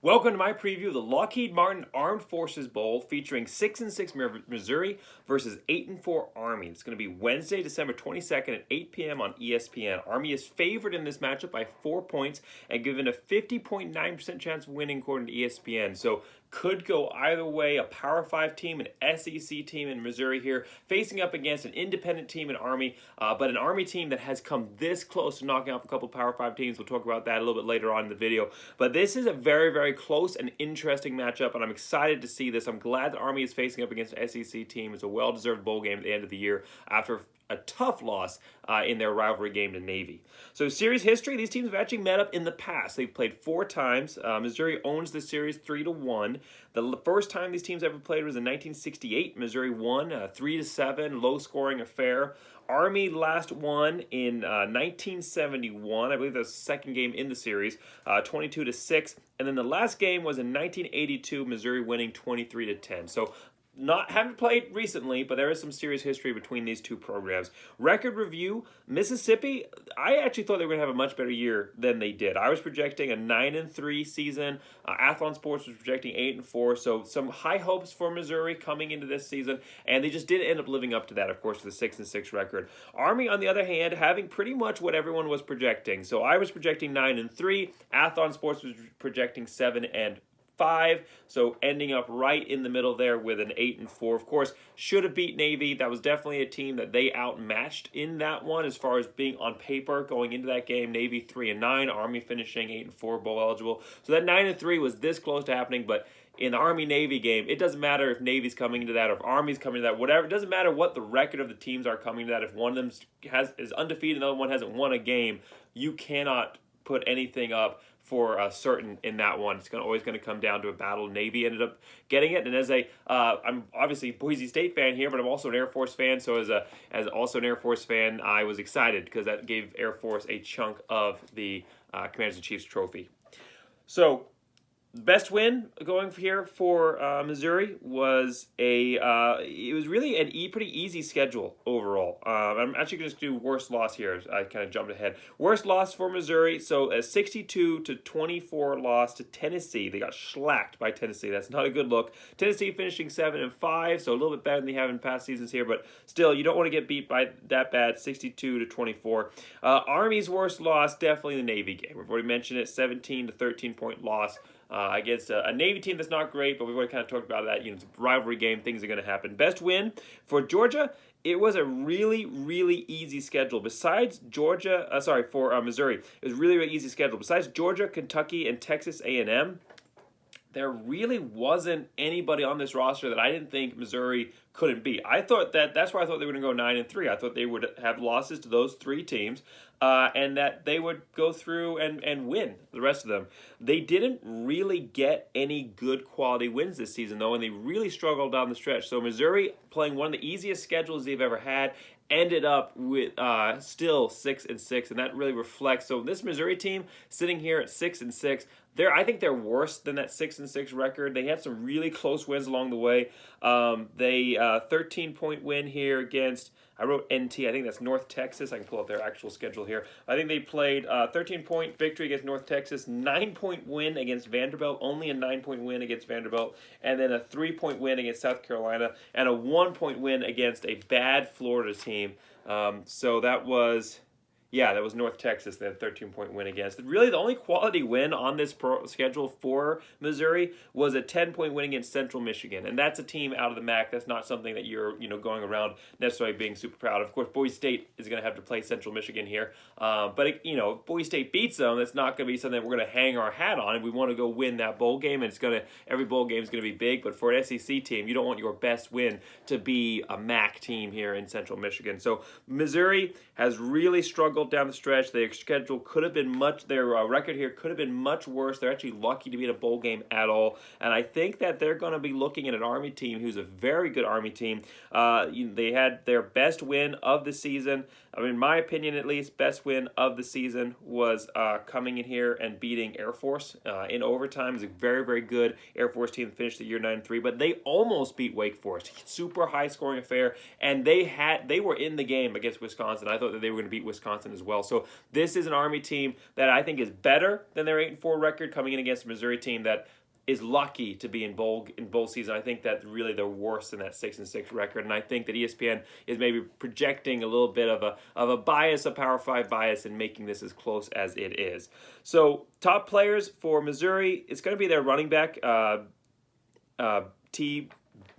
Welcome to my preview of the Lockheed Martin Armed Forces Bowl featuring 6-6 Missouri versus 8-4 Army. It's going to be Wednesday, December 22nd at 8 p.m. on ESPN. Army is favored in this matchup by 4 points and given a 50.9% chance of winning according to ESPN. So could go either way. A Power 5 team, an SEC team in Missouri here, facing up against an independent team in Army, but an Army team that has come this close to knocking off a couple Power 5 teams. We'll talk about that a little bit later on in the video. But this is a very, very close and interesting matchup, and I'm excited to see this. I'm glad that Army is facing up against an SEC team. It's a well-deserved bowl game at the end of the year after a tough loss in their rivalry game to Navy. So series history, these teams have actually met up in the past. They've played 4 times. Missouri owns the series 3-1. The first time these teams ever played was in 1968. Missouri won 3-7, low-scoring affair. Army last won in 1971. I believe that was the second game in the series, 22-6. And then the last game was in 1982, Missouri winning 23-10. So haven't played recently, but there is some serious history between these two programs. Record review, Mississippi, I actually thought they were going to have a much better year than they did. I was projecting a 9-3 season. Athlon Sports was projecting 8-4, so some high hopes for Missouri coming into this season, and they just didn't end up living up to that, of course, with the 6-6 record. Army, on the other hand, having pretty much what everyone was projecting. So I was projecting 9-3. Athlon Sports was projecting 7-5, so ending up right in the middle there with an 8-4. Of course, should have beat Navy. That was definitely a team that they outmatched in that one as far as being on paper going into that game. Navy 3-9, Army finishing 8-4 bowl eligible. So that 9-3 was this close to happening, but in the Army-Navy game, it doesn't matter if Navy's coming into that or if Army's coming to that, whatever. It doesn't matter what the record of the teams are coming to that. If one of them is undefeated and the other one hasn't won a game, you cannot put anything up for certain in that one. It's always going to come down to a battle. Navy ended up getting it, and as I'm obviously a Boise State fan here, but I'm also an Air Force fan. So as also an Air Force fan, I was excited because that gave Air Force a chunk of the Commanders and Chiefs trophy. So best win going here for Missouri was it was really a pretty easy schedule overall. I'm actually going to do worst loss here. I kind of jumped ahead. Worst loss for Missouri, so a 62-24 loss to Tennessee. They got shellacked by Tennessee. That's not a good look. Tennessee finishing 7-5, so a little bit better than they have in past seasons here, but still, you don't want to get beat by that bad, 62-24. Army's worst loss, definitely the Navy game. We've already mentioned it, 17-13 point loss against a Navy team that's not great, but we've already kind of talked about that. You know, it's a rivalry game. Things are going to happen. Best win for Georgia. It was a really, really easy schedule. Besides Georgia, for Missouri, it was really, really easy schedule. Besides Georgia, Kentucky, and Texas A&M, there really wasn't anybody on this roster that I didn't think Missouri couldn't beat. I thought that's why I thought they were going to go 9-3. I thought they would have losses to those 3 teams, and that they would go through and win the rest of them. They didn't really get any good quality wins this season, though, and they really struggled down the stretch. So Missouri, playing one of the easiest schedules they've ever had, ended up with still 6-6, and that really reflects. So this Missouri team sitting here at 6-6, I think they're worse than that 6-6 record. They had some really close wins along the way. They 13-point win here against, I wrote NT, I think that's North Texas. I can pull up their actual schedule here. I think they played 13-point victory against North Texas, 9-point win against Vanderbilt, only a 9-point win against Vanderbilt, and then a 3-point win against South Carolina, and a 1-point win against a bad Florida team. So that was North Texas. They had a 13-point win against. Really, the only quality win on this schedule for Missouri was a 10-point win against Central Michigan, and that's a team out of the MAC. That's not something that you're going around necessarily being super proud of. Of course, Boise State is going to have to play Central Michigan here, but if Boise State beats them, that's not going to be something that we're going to hang our hat on. And we want to go win that bowl game, and every bowl game is going to be big. But for an SEC team, you don't want your best win to be a MAC team here in Central Michigan. So Missouri has really struggled down the stretch. Their schedule could have been their record here could have been much worse. They're actually lucky to be in a bowl game at all. And I think that they're going to be looking at an Army team who's a very good Army team. They had their best win of the season. I mean, in my opinion, at least, best win of the season was coming in here and beating Air Force in overtime. It was a very, very good Air Force team that finished the year 9-3, but they almost beat Wake Forest. Super high-scoring affair, and they were in the game against Wisconsin. I thought that they were going to beat Wisconsin Wisconsin as well. So this is an Army team that I think is better than their 8-4 record, coming in against a Missouri team that is lucky to be in bowl season. I think that really they're worse than that 6-6 record, and I think that ESPN is maybe projecting a little bit of a bias, a Power 5 bias, in making this as close as it is. So top players for Missouri, it's going to be their running back,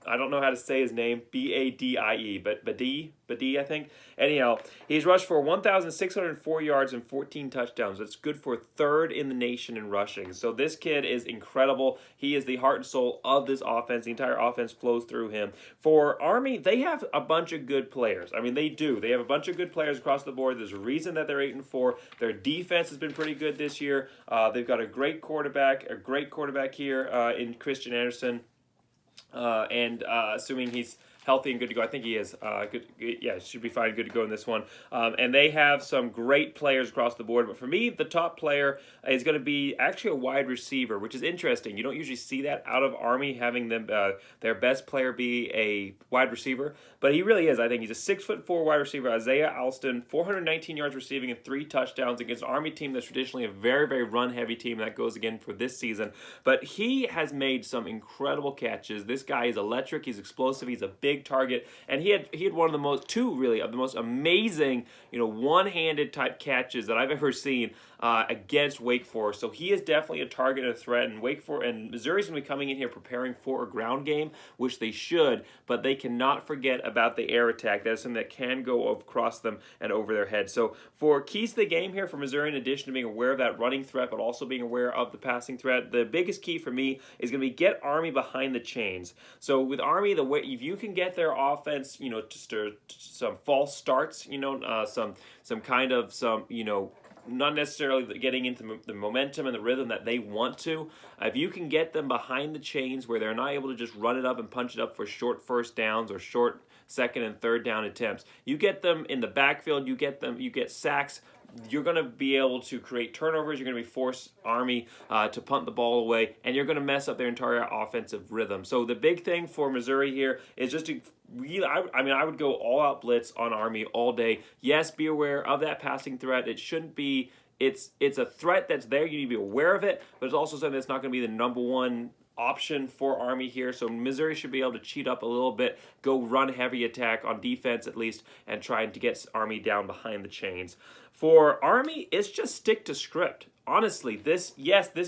I don't know how to say his name, Badie, but Badie, I think. Anyhow, he's rushed for 1,604 yards and 14 touchdowns. That's good for third in the nation in rushing. So this kid is incredible. He is the heart and soul of this offense. The entire offense flows through him. For Army, they have a bunch of good players. I mean, they do. They have a bunch of good players across the board. There's a reason that they're 8-4. Their defense has been pretty good this year. They've got a great quarterback here in Christian Anderson. Assuming he's healthy and good to go, I think he is. Should be fine, good to go in this one. And they have some great players across the board. But for me, the top player is going to be actually a wide receiver, which is interesting. You don't usually see that out of Army, having them their best player be a wide receiver. But he really is. I think he's a 6'4" wide receiver. Isaiah Alston, 419 yards receiving and 3 touchdowns against an Army team that's traditionally a very, very run-heavy team. That goes again for this season. But he has made some incredible catches. This guy is electric. He's explosive. He's a big target, and he had one of the most amazing, one-handed type catches that I've ever seen against Wake Forest. So he is definitely a target and a threat, and Missouri's going to be coming in here preparing for a ground game, which they should, but they cannot forget about the air attack. That is something that can go across them and over their heads. So for keys to the game here for Missouri, in addition to being aware of that running threat, but also being aware of the passing threat, the biggest key for me is going to be get Army behind the chains. So with Army, the way if you can get their offense, to some false starts, not necessarily getting into the momentum and the rhythm that they want to. If you can get them behind the chains where they're not able to just run it up and punch it up for short first downs or short second and third down attempts, you get them in the backfield, you get sacks, you're going to be able to create turnovers, you're going to be forced Army to punt the ball away, and you're going to mess up their entire offensive rhythm. So the big thing for Missouri here is just to I would go all-out blitz on Army all day. Yes, be aware of that passing threat. It shouldn't be – it's a threat that's there. You need to be aware of it, but it's also something that's not going to be the number one option for Army here. So Missouri should be able to cheat up a little bit, go run heavy attack on defense at least, and try to get Army down behind the chains. For Army, it's just stick to script. Honestly, this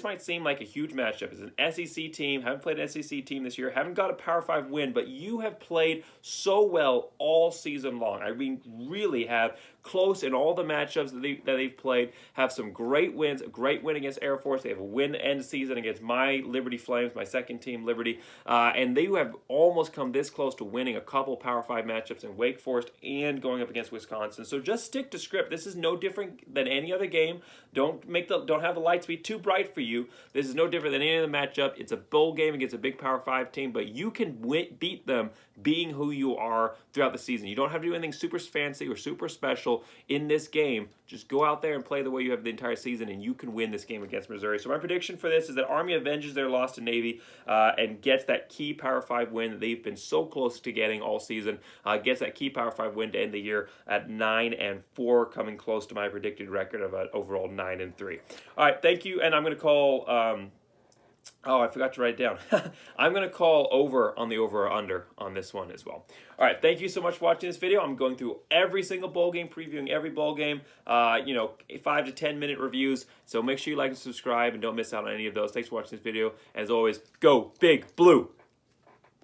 might seem like a huge matchup. It's an SEC team, haven't played an SEC team this year, haven't got a Power 5 win, but you have played so well all season long. I mean, really have close in all the matchups that they've played, have some great wins, a great win against Air Force. They have a win to end the season against my Liberty Flames, my second team, Liberty, and they have almost come this close to winning a couple Power 5 matchups in Wake Forest and going up against Wisconsin. So just stick to script. This is no different than any other game. Don't have the lights be too bright for you. This is no different than any other matchup. It's a bowl game against a big Power 5 team, but you can beat them being who you are throughout the season. You don't have to do anything super fancy or super special in this game. Just go out there and play the way you have the entire season, and you can win this game against Missouri. So my prediction for this is that Army avenges their loss to Navy and gets that key Power 5 win that they've been so close to getting all season. Gets that key Power 5 win to end the year at 9-4, coming close to my predicted record of an overall 9-3. All right, thank you, and I'm going to call I forgot to write it down. I'm going to call over on the over or under on this one as well. All right, thank you so much for watching this video. I'm going through every single bowl game, previewing every bowl game, 5 to 10 minute reviews. So make sure you like and subscribe and don't miss out on any of those. Thanks for watching this video. As always, go Big Blue.